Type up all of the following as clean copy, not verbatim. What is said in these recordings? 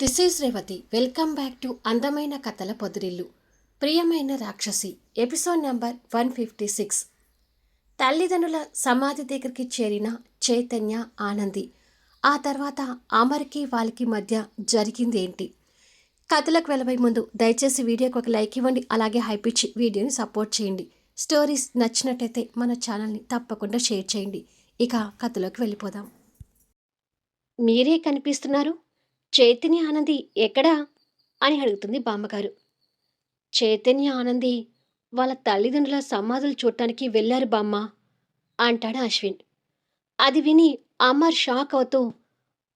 This is Revathi. Welcome back to అందమైన కథల పొదిరిల్లు. ప్రియమైన రాక్షసి ఎపిసోడ్ నెంబర్ 156. తల్లిదండ్రుల సమాధి దగ్గరికి చేరిన చైతన్య, ఆనంది. ఆ తర్వాత అమర్కి వాళ్ళకి మధ్య జరిగింది ఏంటి? కథలకు వెళ్ళబోయే ముందు దయచేసి వీడియోకి ఒక లైక్ ఇవ్వండి. అలాగే హైప్ ఇచ్చి వీడియోని సపోర్ట్ చేయండి. స్టోరీస్ నచ్చినట్టయితే మన ఛానల్ని తప్పకుండా షేర్ చేయండి. ఇక కథలోకి వెళ్ళిపోదాం. మీరే కనిపిస్తున్నారు, చైతన్య ఆనంది ఎక్కడా అని అడుగుతుంది బామ్మగారు. చైతన్య ఆనంది వాళ్ళ తల్లిదండ్రుల సమాధులు చూడటానికి వెళ్ళారు బామ్మ అంటాడు అశ్విన్. అది విని అమర్ షాక్ అవుతూ,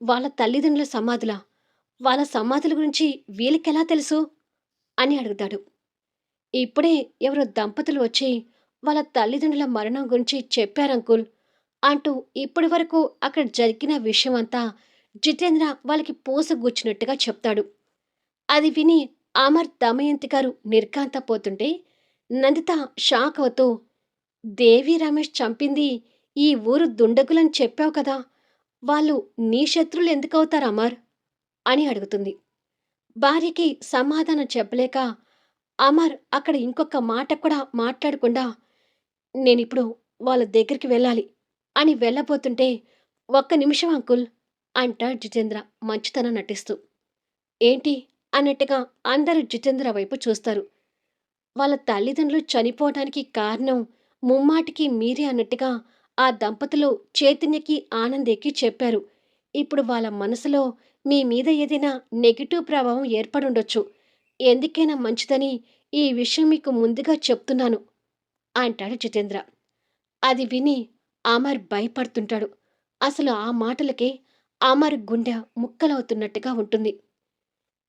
వాళ్ళ తల్లిదండ్రుల సమాధుల వాళ్ళ సమాధుల గురించి వీళ్ళకెలా తెలుసు అని అడుగుతాడు. ఇప్పుడే ఎవరో దంపతులు వచ్చి వాళ్ళ తల్లిదండ్రుల మరణం గురించి చెప్పారంకుల్ అంటూ ఇప్పటి వరకు అక్కడ జరిగిన విషయమంతా జితేంద్ర వాళ్ళకి పూసగుచ్చినట్టుగా చెప్తాడు. అది విని అమర్, దమయంతి గారు నిర్ఘాంతపోతుంటే నందిత షాక్ అవుతూ, దేవి రమేష్ చంపింది ఈ ఊరు దుండగులని చెప్పావు కదా, వాళ్ళు నీ శత్రులు ఎందుకవుతారు అమర్ అని అడుగుతుంది. భార్యకి సమాధానం చెప్పలేక అమర్ అక్కడ ఇంకొక మాట కూడా మాట్లాడకుండా, నేనిప్పుడు వాళ్ళ దగ్గరికి వెళ్ళాలి అని వెళ్ళబోతుంటే, ఒక్క నిమిషం అంకుల్ అంటాడు జితేంద్ర మంచితనం నటిస్తూ. ఏంటి అన్నట్టుగా అందరూ జితేంద్ర వైపు చూస్తారు. వాళ్ళ తల్లిదండ్రులు చనిపోవటానికి కారణం ముమ్మాటికి మీరే అన్నట్టుగా ఆ దంపతులు చైతన్యకి, ఆనందేకి చెప్పారు. ఇప్పుడు వాళ్ళ మనసులో మీ మీద ఏదైనా నెగిటివ్ ప్రభావం ఏర్పడుండొచ్చు. ఎందుకైనా మంచిదని ఈ విషయం మీకు ముందుగా చెప్తున్నాను అంటాడు జితేంద్ర. అది విని అమర్ భయపడుతుంటాడు. అసలు ఆ మాటలకే అమర్ గుండె ముక్కలవుతున్నట్టుగా ఉంటుంది.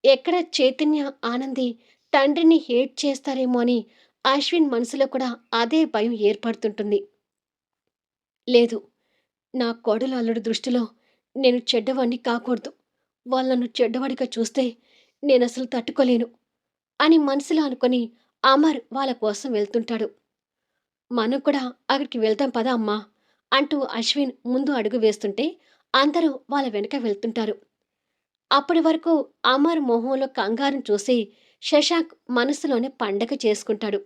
ఎక్కడ చైతన్య, ఆనంది తండ్రిని హేట్ చేస్తారేమో అని అశ్విన్ మనసులో కూడా అదే భయం ఏర్పడుతుంటుంది. లేదు, నా కోడలు అల్లుడి దృష్టిలో నేను చెడ్డవాణ్ణి కాకూడదు. వాళ్ళు నన్ను చెడ్డవాడిగా చూస్తే నేనసలు తట్టుకోలేను అని మనసులో అనుకొని అమర్ వాళ్ళ కోసం వెళ్తుంటాడు. మనం కూడా అక్కడికి వెళ్దాం పదా అమ్మా అంటూ అశ్విన్ ముందు అడుగు వేస్తుంటే అందరూ వాళ్ళ వెనక వెళ్తుంటారు. అప్పటి వరకు అమర్ మొహంలో కంగారును చూసి శశాంక్ మనసులోనే పండగ చేసుకుంటాడు.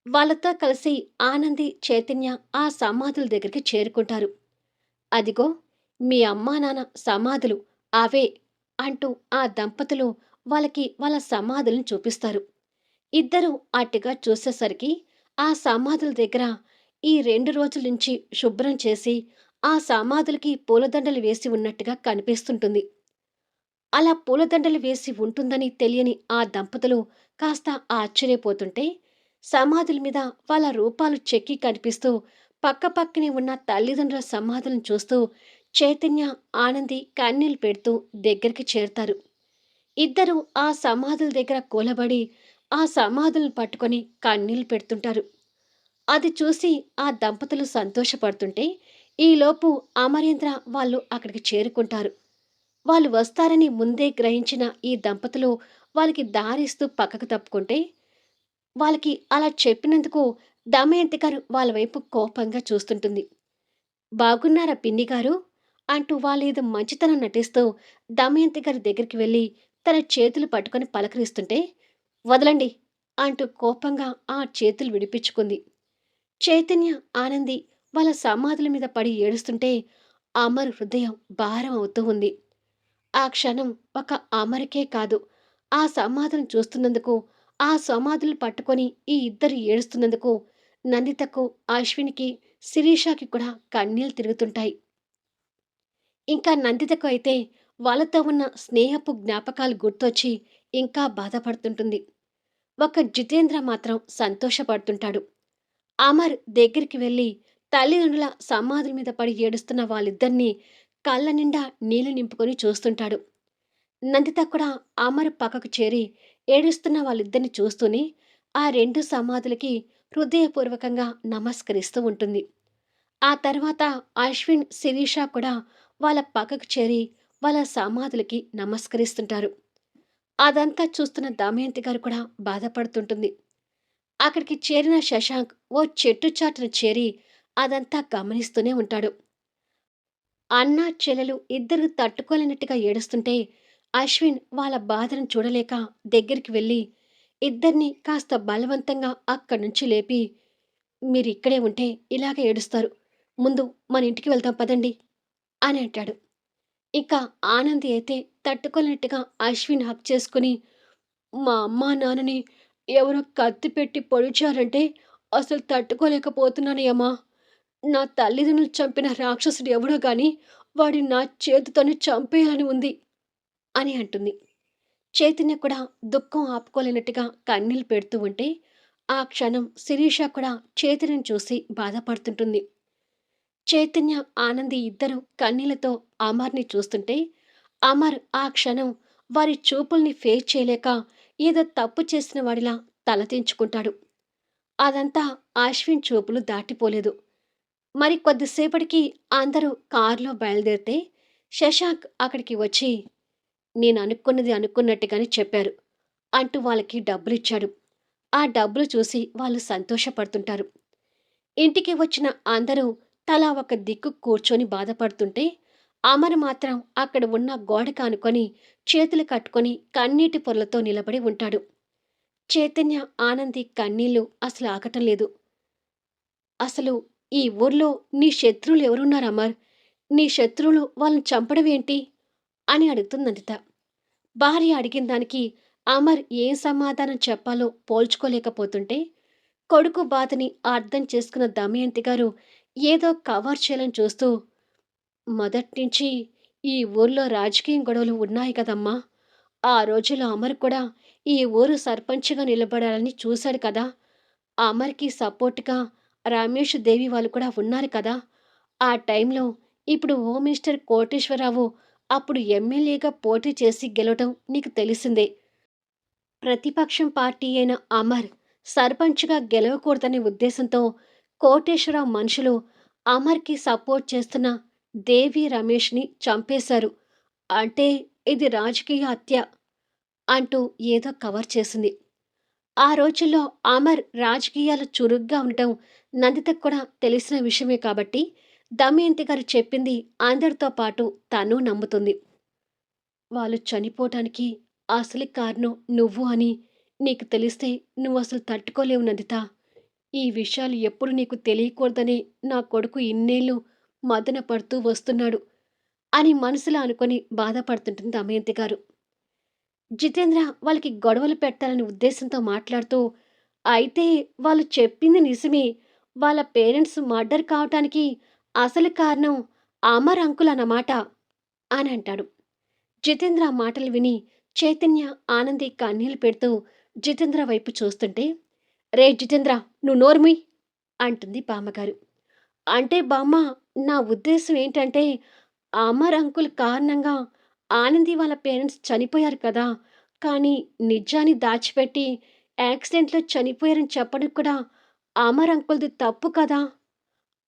వాళ్ళతో కలిసి ఆనంది, చైతన్య ఆ సమాధుల దగ్గరికి చేరుకుంటారు. అదిగో మీ అమ్మా నాన్న సమాధులు అవే అంటూ ఆ దంపతులు వాళ్ళకి వాళ్ళ సమాధులను చూపిస్తారు. ఇద్దరూ అటుగా చూసేసరికి ఆ సమాధుల దగ్గర ఈ 2 రోజుల నుంచి శుభ్రం చేసి ఆ సమాధులకి పూలదండలు వేసి ఉన్నట్టుగా కనిపిస్తుంటుంది. అలా పూలదండలు వేసి ఉంటుందని తెలియని ఆ దంపతులు కాస్త ఆశ్చర్యపోతుంటే, సమాధుల మీద వాళ్ళ రూపాలు చెక్కి కనిపిస్తూ పక్కపక్కనే ఉన్న తల్లిదండ్రుల సమాధులను చూస్తూ చైతన్య, ఆనంది కన్నీళ్లు పెడుతూ దగ్గరికి చేరతారు. ఇద్దరూ ఆ సమాధుల దగ్గర కూలబడి ఆ సమాధులను పట్టుకొని కన్నీళ్లు పెడుతుంటారు. అది చూసి ఆ దంపతులు సంతోషపడుతుంటే ఈలోపు అమరేంద్ర వాళ్ళు అక్కడికి చేరుకుంటారు. వాళ్ళు వస్తారని ముందే గ్రహించిన ఈ దంపతులు వాళ్ళకి దారిస్తూ పక్కకు తప్పుకుంటే, వాళ్ళకి అలా చెప్పినందుకు దమయంతి గారు వాళ్ళ వైపు కోపంగా చూస్తుంటుంది. బాగున్నారా పిన్ని గారు అంటూ వాళ్ళేదో మంచితనం నటిస్తూ దమయంతి గారి దగ్గరికి వెళ్ళి తన చేతులు పట్టుకొని పలకరిస్తుంటే, వదలండి అంటూ కోపంగా ఆ చేతులు విడిపించుకుంది. చైతన్య, ఆనంది వాళ్ళ సమాధుల మీద పడి ఏడుస్తుంటే అమర్ హృదయం భారం అవుతూ ఉంది. ఆ క్షణం ఒక అమరికే కాదు, ఆ సమాధులను చూస్తున్నందుకు, ఆ సమాధులు పట్టుకొని ఈ ఇద్దరు ఏడుస్తున్నందుకు నందితకు, అశ్వినికి, శిరీషకి కూడా కన్నీళ్లు తిరుగుతుంటాయి. ఇంకా నందితకు అయితే వాళ్ళతో ఉన్న స్నేహపు జ్ఞాపకాలు గుర్తొచ్చి ఇంకా బాధపడుతుంటుంది. ఒక జితేంద్ర మాత్రం సంతోషపడుతుంటాడు. అమర్ దగ్గరికి వెళ్ళి తల్లిదండ్రుల సమాధుల మీద పడి ఏడుస్తున్న వాళ్ళిద్దరినీ కళ్ళ నిండా నీళ్లు నింపుకొని చూస్తుంటాడు. నందిత కూడా అమర్ పక్కకు చేరి ఏడుస్తున్న వాళ్ళిద్దరిని చూస్తూనే ఆ 2 సమాధులకి హృదయపూర్వకంగా నమస్కరిస్తూ ఉంటుంది. ఆ తర్వాత అశ్విన్, శిరీష కూడా వాళ్ళ పక్కకు చేరి వాళ్ళ సమాధులకి నమస్కరిస్తుంటారు. అదంతా చూస్తున్న దమయంతి గారు కూడా బాధపడుతుంటుంది. అక్కడికి చేరిన శశాంక్ ఓ చెట్టు చాటున చేరి అదంతా గమనిస్తూనే ఉంటాడు. అన్నా చెల్లెలు ఇద్దరు తట్టుకోలేనట్టుగా ఏడుస్తుంటే అశ్విన్ వాళ్ళ బాధను చూడలేక దగ్గరికి వెళ్ళి ఇద్దరిని కాస్త బలవంతంగా అక్కడి నుంచి లేపి, మీరిక్కడే ఉంటే ఇలాగే ఏడుస్తారు. ముందు మన ఇంటికి వెళ్దాం పదండి అని అంటాడు. ఇక ఆనంది అయితే తట్టుకోలేనట్టుగా అశ్విన్ హగ్ చేసుకుని, మా అమ్మా నాన్నని ఎవరో కత్తి పెట్టి పొడిచారంటే అసలు తట్టుకోలేకపోతున్నానయ్యమ్మా. నా తల్లిదండ్రులు చంపిన రాక్షసుడు ఎవడో గాని వాడిని నా చేతితోనే చంపేయాలని ఉంది అని అంటుంది. చైతన్య కూడా దుఃఖం ఆపుకోలేనట్టుగా కన్నీళ్లు పెడుతూ ఉంటే ఆ క్షణం శిరీష కూడా చైతన్యని చూసి బాధపడుతుంటుంది. చైతన్య ఆనంది ఇద్దరు కన్నీళ్లతో అమర్ని చూస్తుంటే అమర్ ఆ క్షణం వారి చూపుల్ని ఫేస్ చేయలేక ఏదో తప్పు చేసిన వాడిలా తలదించుకుంటాడు. అదంతా అశ్విన్ చూపులు దాటిపోలేదు. మరి కొద్దిసేపటికి అందరూ కారులో బయలుదేరితే శశాంక్ అక్కడికి వచ్చి, నేను అనుకున్నది అనుకున్నట్టుగానే చెప్పారు అంటూ వాళ్ళకి డబ్బులిచ్చాడు. ఆ డబ్బులు చూసి వాళ్ళు సంతోషపడుతుంటారు. ఇంటికి వచ్చిన అందరూ తలా ఒక దిక్కు కూర్చొని బాధపడుతుంటే అమర్ మాత్రం అక్కడ ఉన్న గోడకు ఆనుకొని చేతులు కట్టుకొని కన్నీటి పొరలతో నిలబడి ఉంటాడు. చైతన్య ఆనంది కన్నీళ్లు అసలు ఆగటం లేదు. అసలు ఈ ఊర్లో నీ శత్రువులు ఎవరున్నారు అమర్? నీ శత్రువులు వాళ్ళని చంపడం ఏంటి అని అడుగుతుంది నందిత. భార్య అడిగిన దానికి అమర్ ఏం సమాధానం చెప్పాలో పోల్చుకోలేకపోతుంటే కొడుకు బాధని అర్థం చేసుకున్న దమయంతి గారు ఏదో కవర్ చేయాలని చూస్తూ, మొదట్నుంచి ఈ ఊర్లో రాజకీయం గొడవలు ఉన్నాయి కదమ్మా. ఆ రోజుల్లో అమర్ కూడా ఈ ఊరు సర్పంచ్గా నిలబడాలని చూశాడు కదా. అమర్కి సపోర్ట్గా రమేష్ దేవి వాళ్ళు కూడా ఉన్నారు కదా. ఆ టైంలో ఇప్పుడు హోమ్ మినిస్టర్ కోటేశ్వరరావు అప్పుడు ఎమ్మెల్యేగా పోటీ చేసి గెలవటం నీకు తెలిసిందే. ప్రతిపక్షం పార్టీ అయిన అమర్ సర్పంచ్గా గెలవకూడదనే ఉద్దేశంతో కోటేశ్వరరావు మనుషులు అమర్కి సపోర్ట్ చేస్తున్న దేవి రమేష్ని చంపేశారు. అంటే ఇది రాజకీయ హత్య అంటూ ఏదో కవర్ చేసింది. ఆ రోజుల్లో అమర్ రాజకీయాలు చురుగ్గా ఉండటం నందితకు కూడా తెలిసిన విషయమే కాబట్టి దమయంతి గారు చెప్పింది అందరితో పాటు తను నమ్ముతుంది. వాళ్ళు చనిపోవటానికి అసలు కారణం నువ్వు అని నీకు తెలిస్తే నువ్వసలు తట్టుకోలేవు నందిత. ఈ విషయాలు ఎప్పుడు నీకు తెలియకూడదని నా కొడుకు ఇన్నేళ్ళు మదన పడుతూ వస్తున్నాడు అని మనసులో అనుకొని బాధపడుతుంటుంది దమయంతి గారు. జితేంద్ర వాళ్ళకి గొడవలు పెట్టాలనే ఉద్దేశంతో మాట్లాడుతూ, అయితే వాళ్ళు చెప్పింది నిజమే. వాళ్ళ పేరెంట్స్ మర్డర్ కావటానికి అసలు కారణం అమర్ అంకుల్ అన్నమాట అని అంటాడు. జితేంద్ర ఆ మాటలు విని చైతన్య ఆనంది కన్నీళ్లు పెడుతూ జితేంద్ర వైపు చూస్తుంటే, రే జితేంద్ర, నువ్వు నోర్ముయ్ అంటుంది బామ్మగారు. అంటే బామ్మ, నా ఉద్దేశం ఏంటంటే అమర్ అంకుల్ కారణంగా ఆనంది వాళ్ళ పేరెంట్స్ చనిపోయారు కదా. కానీ నిజాన్ని దాచిపెట్టి యాక్సిడెంట్లో చనిపోయారని చెప్పడం కూడా అమర్ అంకుల్ది తప్పు కదా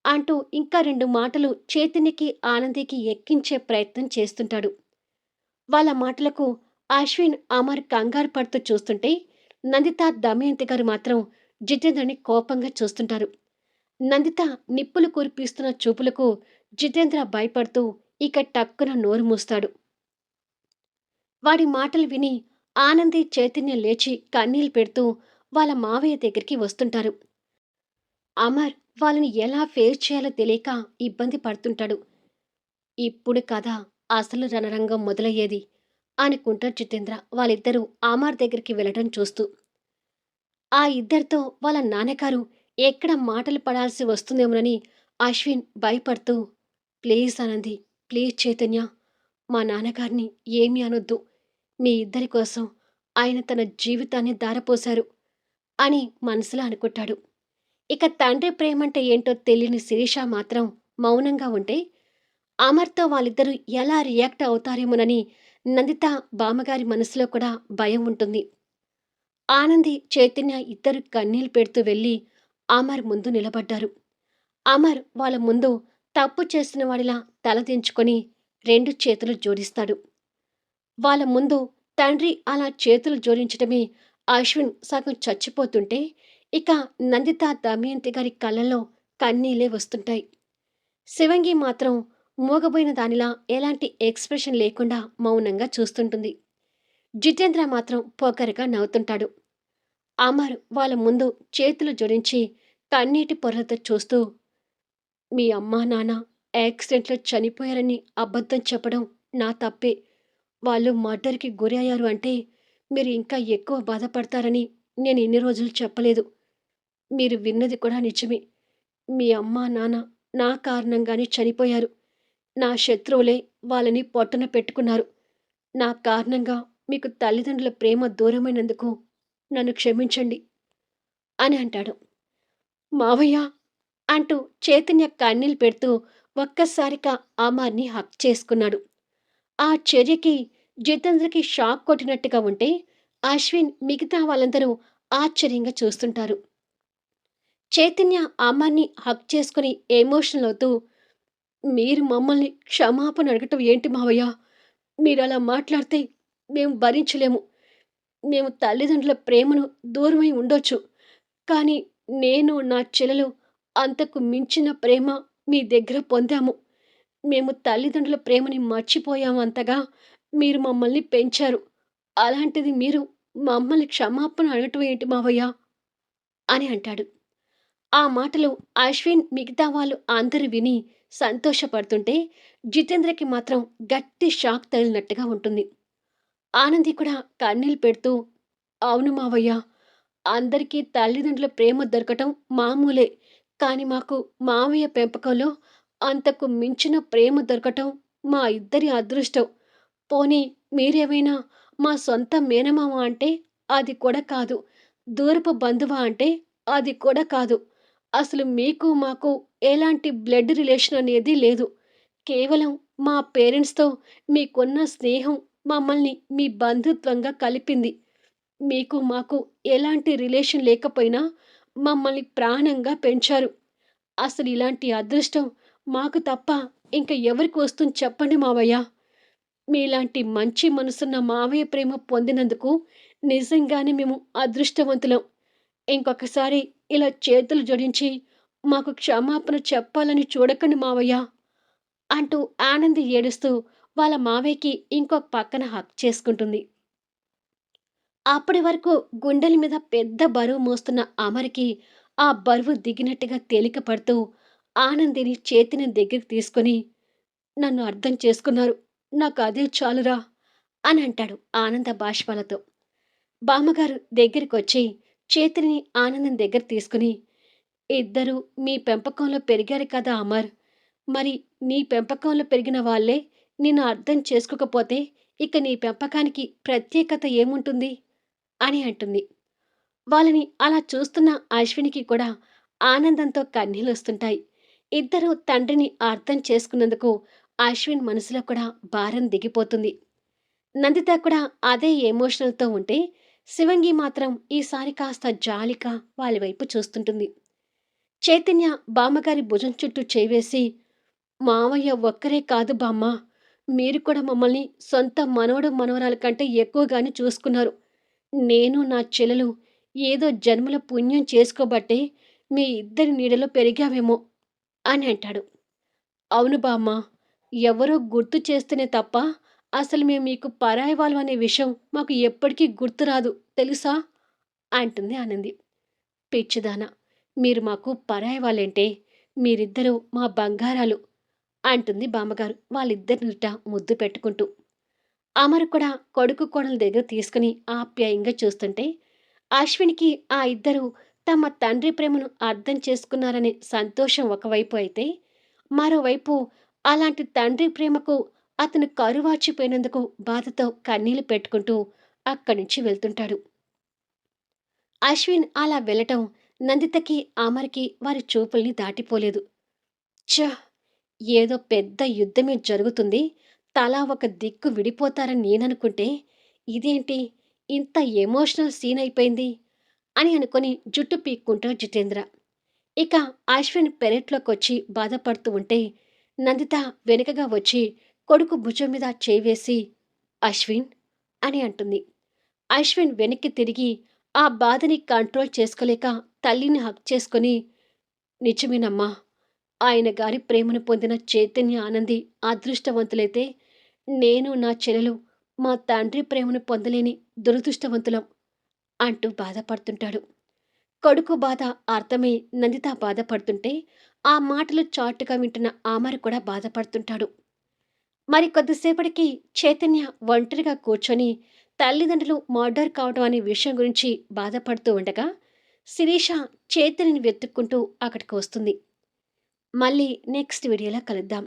అంటూ ఇంకా రెండు మాటలు చైతన్యకి ఆనందికి ఎక్కించే ప్రయత్నం చేస్తుంటాడు. వాళ్ళ మాటలకు అశ్విన్ అమర్ కంగారు పడుతూ చూస్తుంటే నందిత దమయంతి గారు మాత్రం జితేంద్రని కోపంగా చూస్తుంటారు. నందిత నిప్పులు కురిపిస్తున్న చూపులకు జితేంద్ర భయపడుతూ ఇక టక్కున నోరు మూస్తాడు. వాడి మాటలు విని ఆనంది చైతన్య లేచి కన్నీళ్లు పెడుతూ వాళ్ళ మావయ్య దగ్గరికి వస్తుంటారు. అమర్ వాళ్ళని ఎలా ఫేస్ చేయాలో తెలియక ఇబ్బంది పడుతుంటాడు. ఇప్పుడు కథ అసలు రణరంగం మొదలయ్యేది అనుకుంటాడు జితేంద్ర వాళ్ళిద్దరూ అమర్ దగ్గరికి వెళ్ళడం చూస్తూ. ఆ ఇద్దరితో వాళ్ళ నాన్నగారు ఎక్కడ మాటలు పడాల్సి వస్తుందేమోనని అశ్విన్ భయపడుతూ, ప్లీజ్ ఆనంది, ప్లీజ్ చైతన్య, మా నాన్నగారిని ఏమీ అనొద్దు. మీ ఇద్దరి కోసం ఆయన తన జీవితాన్ని ధారపోశారు అని మనసులో అనుకుంటాడు. ఇక తండ్రి ప్రేమంటే ఏంటో తెలియని శిరీష మాత్రం మౌనంగా ఉంటే అమర్తో వాళ్ళిద్దరూ ఎలా రియాక్ట్ అవుతారేమోనని నందిత బామ్మగారి మనసులో కూడా భయం ఉంటుంది. ఆనంది చైతన్య ఇద్దరు కన్నీళ్లు పెడుతూ వెళ్ళి అమర్ ముందు నిలబడ్డారు. అమర్ వాళ్ళ ముందు తప్పు చేసిన వాడిలా తలదించుకొని రెండు చేతులు జోడిస్తాడు. వాళ్ళ ముందు తండ్రి అలా చేతులు జోడించటమే అశ్విన్ సగం చచ్చిపోతుంటే ఇక నందిత దమయంతి గారి కళ్ళల్లో కన్నీళ్లే వస్తుంటాయి. శివంగి మాత్రం మూగబోయిన దానిలా ఎలాంటి ఎక్స్‌ప్రెషన్ లేకుండా మౌనంగా చూస్తుంటుంది. జితేంద్ర మాత్రం పొగరుగా నవ్వుతుంటాడు. అమర్ వాళ్ళ ముందు చేతులు జోడించి కన్నీటి పొరలతో చూస్తూ, మీ అమ్మా, నాన్న యాక్సిడెంట్‌లో చనిపోయారని అబద్ధం చెప్పడం నా తప్పే. వాళ్ళు మర్డర్‌కి గురి అయ్యారు అంటే మీరు ఇంకా ఎక్కువ బాధపడతారని నేను ఇన్ని రోజులు చెప్పలేదు. మీరు విన్నది కూడా నిజమే. మీ అమ్మా, నాన్న నా కారణంగానే చనిపోయారు. నా శత్రువులే వాళ్ళని పొట్టన పెట్టుకున్నారు. నా కారణంగా మీకు తల్లిదండ్రుల ప్రేమ దూరమైనందుకు నన్ను క్షమించండి అని అంటాడు. మావయ్య అంటూ చైతన్య కన్నీళ్ళు పెడుతూ ఒక్కసారిగా అమర్‌ని హగ్ చేసుకున్నాడు. ఆ చర్యకి జితేంద్రకి షాక్ కొట్టినట్టుగా ఉంటే, అశ్విన్ మిగతా వాళ్ళందరూ ఆశ్చర్యంగా చూస్తుంటారు. చైతన్య అమర్‌ని హగ్ చేసుకొని ఎమోషనల్ అవుతూ, మీరు మమ్మల్ని క్షమాపణ అడగటం ఏంటి మావయ్య? మీరలా మాట్లాడితే మేము భరించలేము. మేము తల్లిదండ్రుల ప్రేమను దూరమై ఉండొచ్చు. కానీ నేను, నా చెల్లెలు అంతకు మించిన ప్రేమ మీ దగ్గర పొందాము. మేము తల్లిదండ్రుల ప్రేమని మర్చిపోయాము అంతగా మీరు మమ్మల్ని పెంచారు. అలాంటిది మీరు మమ్మల్ని క్షమాపణ అడగటం ఏంటి మావయ్య? అని అంటాడు. ఆ మాటలు అశ్విన్ మిగతా వాళ్ళు అందరూ విని సంతోషపడుతుంటే, జితేంద్రకి మాత్రం గట్టి షాక్ తగిలినట్టుగా ఉంటుంది. ఆనంది కూడా కన్నీళ్ళు పెడుతూ, అవును మావయ్య. అందరికీ తల్లిదండ్రుల ప్రేమ దొరకటం మామూలే. కానీ మాకు మావయ్య పెంపకంలో అంతకు మించిన ప్రేమ దొరకటం మా ఇద్దరి అదృష్టం. పోనీ మీరేమైనా మా సొంత మేనమామ అంటే అది కూడా కాదు. దూరపు బంధువా అంటే అది కూడా కాదు. అసలు మీకు మాకు ఎలాంటి బ్లడ్ రిలేషన్ అనేది లేదు. కేవలం మా పేరెంట్స్‌తో మీకున్న స్నేహం మమ్మల్ని మీ బంధుత్వంగా కలిపింది. మీకు మాకు ఎలాంటి రిలేషన్ లేకపోయినా మమ్మల్ని ప్రాణంగా పెంచారు. అసలు ఇలాంటి అదృష్టం మాకు తప్ప ఇంక ఎవరికి వస్తుంది చెప్పండి మావయ్య. మీలాంటి మంచి మనసున్న మావయ్య ప్రేమ పొందినందుకు నిజంగానే మేము అదృష్టవంతులం. ఇంకొకసారి ఇలా చేతులు జోడించి మాకు క్షమాపణ చెప్పాలని చూడకండి మావయ్య అంటూ ఆనంది ఏడుస్తూ వాళ్ళ మావయ్యకి ఇంకొక పక్కన హగ్ చేసుకుంటుంది. అప్పటి వరకు గుండెల మీద పెద్ద బరువు మోస్తున్న అమర్‌కి ఆ బరువు దిగినట్టుగా తేలిక పడుతూ ఆనందిని చేతిని దగ్గరికి తీసుకొని, నన్ను అర్థం చేసుకున్నారు. నాకు అదే చాలురా అని అంటాడు ఆనంద బాష్పాలతో. బామ్మగారు దగ్గరికొచ్చి చేతిని ఆనందం దగ్గర తీసుకుని, ఇద్దరూ మీ పెంపకంలో పెరిగారు కదా అమర్. మరి నీ పెంపకంలో పెరిగిన వాళ్ళే నిన్ను అర్థం చేసుకోకపోతే ఇక నీ పెంపకానికి ప్రత్యేకత ఏముంటుంది? అని అంటుంది. వాళ్ళని అలా చూస్తున్న అశ్వినికి కూడా ఆనందంతో కన్నీళ్ళొస్తుంటాయి. ఇద్దరూ తండ్రిని అర్థం చేసుకున్నందుకు అశ్విన్ మనసులో కూడా భారం దిగిపోతుంది. నందిత కూడా అదే ఎమోషనల్‌తో ఉంటే, శివంగి మాత్రం ఈసారి కాస్త జాలిగా వాళ్ళ వైపు చూస్తుంటుంది. చైతన్య బామ్మగారి భుజం చుట్టూ చేయి వేసి, మావయ్య ఒక్కరే కాదు బామ్మ. మీరు కూడా మమ్మల్ని సొంత మనవడు, మనవరాల కంటే ఎక్కువగానే చూసుకున్నారు. నేను, నా చెల్లెలు ఏదో జన్మల పుణ్యం చేసుకోబట్టే మీ ఇద్దరి నీడలో పెరిగావేమో అని అంటాడు. అవును బామ్మ. ఎవరో గుర్తు చేస్తేనే తప్ప అసలు మేము మీకు పరాయి వాళ్ళం అనే విషయం మాకు ఎప్పటికీ గుర్తురాదు తెలుసా? అంటుంది ఆనంది. పిచ్చిదానా! మీరు మాకు పరాయి వాళ్ళేంటే? మీరిద్దరూ మా బంగారాలు అంటుంది బామ్మగారు వాళ్ళిద్దరి నుదుట ముద్దు పెట్టుకుంటూ. అమర్ కూడా కొడుకు కోడల దగ్గర తీసుకుని ఆప్యాయంగా చూస్తుంటే, అశ్వినికి ఆ ఇద్దరూ తమ తండ్రి ప్రేమను అర్థం చేసుకున్నారనే సంతోషం ఒకవైపు అయితే, మరోవైపు అలాంటి తండ్రి ప్రేమకు అతను కరువాచిపోయినందుకు బాధతో కన్నీళ్లు పెట్టుకుంటూ అక్కడి నుంచి వెళ్తుంటాడు. అశ్విన్ అలా వెళ్ళటం నందితకి, అమర్‌కి వారి చూపుల్ని దాటిపోలేదు. ఛ! ఏదో పెద్ద యుద్ధమే జరుగుతుంది. తలా ఒక దిక్కు విడిపోతారని నేననుకుంటే, ఇదేంటి ఇంత ఎమోషనల్ సీన్ అయిపోయింది అని అనుకుని జుట్టు పీక్కుంటాడు జితేంద్ర. ఇక అశ్విన్ పెరట్లోకొచ్చి బాధపడుతూ ఉంటే, నందిత వెనుకగా వచ్చి కొడుకు భుజం మీద చేయి వేసి, అశ్విన్ అని అంటుంది. అశ్విన్ వెనక్కి తిరిగి ఆ బాధని కంట్రోల్ చేసుకోలేక తల్లిని హగ్ చేసుకొని, నిజమేనమ్మా. ఆయన గారి ప్రేమను పొందిన చైతన్య ఆనంది అదృష్టవంతులైతే, నేను నా చెల్లెలు మా తండ్రి ప్రేమను పొందలేని దురదృష్టవంతులం అంటూ బాధపడుతుంటాడు. కొడుకు బాధ అర్థమై నందిత బాధపడుతుంటే, ఆ మాటలు చాటుగా వింటున్న ఆమర్ కూడా బాధపడుతుంటాడు. మరి కొద్దిసేపటికి చైతన్య ఒంటరిగా కూర్చొని తల్లిదండ్రులు మర్డర్ కావడం అనే విషయం గురించి బాధపడుతూ ఉండగా, శిరీష చైతన్యని వెతుక్కుంటూ అక్కడికి వస్తుంది. మళ్ళీ నెక్స్ట్ వీడియోలో కలుద్దాం.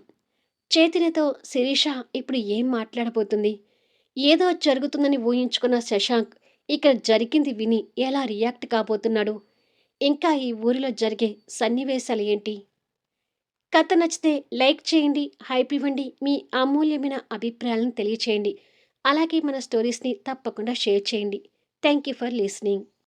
చైతన్యతో శిరీష ఇప్పుడు ఏం మాట్లాడబోతుంది? ఏదో జరుగుతుందని ఊహించుకున్న శశాంక్ ఇక్కడ జరిగింది విని ఎలా రియాక్ట్ కాబోతున్నాడు? ఇంకా ఈ ఊరిలో జరిగే సన్నివేశాలు ఏంటి? కథ నచ్చితే లైక్ చేయండి, హైప్ ఇవ్వండి, మీ అమూల్యమైన అభిప్రాయాలను తెలియచేయండి. అలాగే మన స్టోరీస్ని తప్పకుండా షేర్ చేయండి. Thank you for listening.